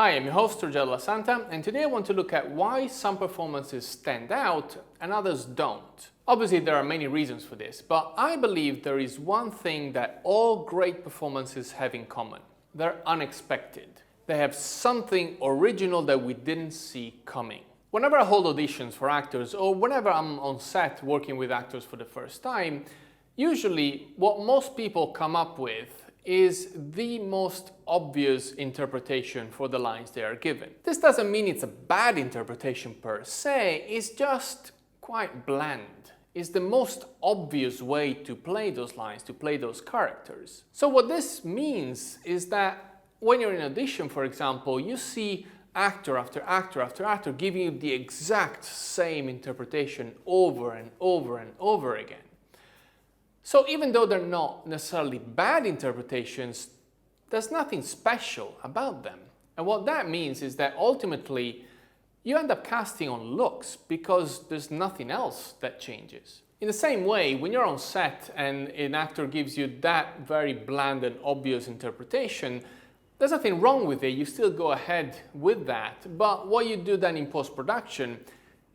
Hi, I'm your host Ruggero Santa, and today I want to look at why some performances stand out and others don't. Obviously there are many reasons for this, but I believe there is one thing that all great performances have in common. They're unexpected. They have something original that we didn't see coming. Whenever I hold auditions for actors, or whenever I'm on set working with actors for the first time, usually what most people come up with is the most obvious interpretation for the lines they are given. This doesn't mean it's a bad interpretation per se, it's just quite bland. It's the most obvious way to play those lines, to play those characters. So what this means is that when you're in audition, for example, you see actor after actor after actor giving you the exact same interpretation over and over and over again. So even though they're not necessarily bad interpretations, there's nothing special about them. And what that means is that ultimately you end up casting on looks because there's nothing else that changes. In the same way, when you're on set and an actor gives you that very bland and obvious interpretation, there's nothing wrong with it, you still go ahead with that. But what you do then in post-production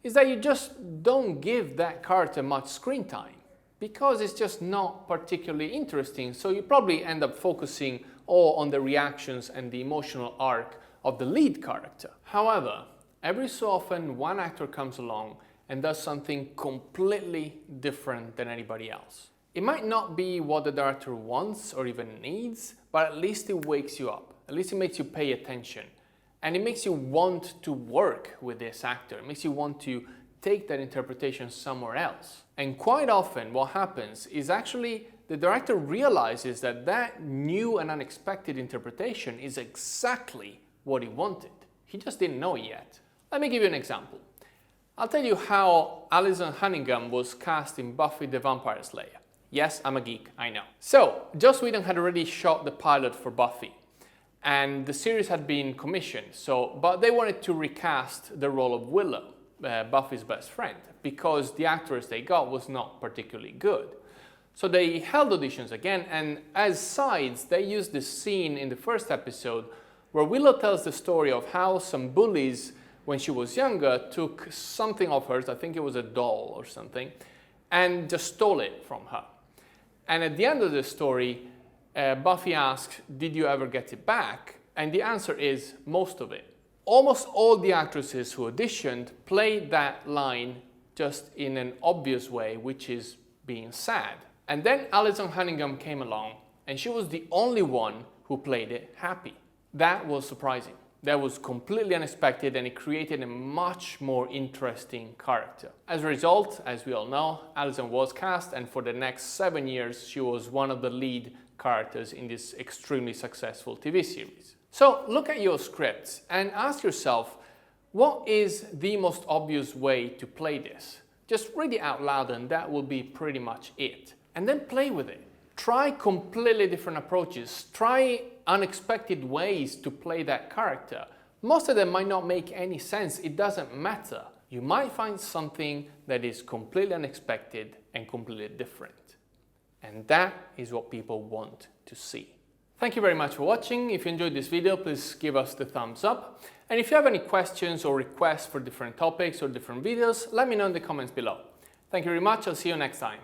is that you just don't give that character much screen time, because it's just not particularly interesting, so you probably end up focusing all on the reactions and the emotional arc of the lead character. However, every so often one actor comes along and does something completely different than anybody else. It might not be what the director wants or even needs, but at least it wakes you up. At least it makes you pay attention. And it makes you want to work with this actor. It makes you want to take that interpretation somewhere else. And quite often what happens is actually the director realizes that that new and unexpected interpretation is exactly what he wanted. He just didn't know it yet. Let me give you an example. I'll tell you how Alison Hannigan was cast in Buffy the Vampire Slayer. Yes, I'm a geek, I know. So, Joss Whedon had already shot the pilot for Buffy, and the series had been commissioned, but they wanted to recast the role of Willow, Buffy's best friend, because the actress they got was not particularly good. So they held auditions again, and as sides they used this scene in the first episode where Willow tells the story of how some bullies when she was younger took something of hers, I think it was a doll or something, and just stole it from her. And at the end of the story, Buffy asks, "Did you ever get it back?" And the answer is most of it. Almost all the actresses who auditioned played that line just in an obvious way, which is being sad. And then Alison Hannigan came along, and she was the only one who played it happy. That was surprising. That was completely unexpected, and it created a much more interesting character. As a result, as we all know, Alison was cast, and for the next 7 years, she was one of the lead characters in this extremely successful TV series. So look at your scripts and ask yourself, what is the most obvious way to play this? Just read it out loud and that will be pretty much it. And then play with it. Try completely different approaches. Try unexpected ways to play that character. Most of them might not make any sense, it doesn't matter. You might find something that is completely unexpected and completely different. And that is what people want to see. Thank you very much for watching. If you enjoyed this video, please give us the thumbs up. And if you have any questions or requests for different topics or different videos, let me know in the comments below. Thank you very much. I'll see you next time.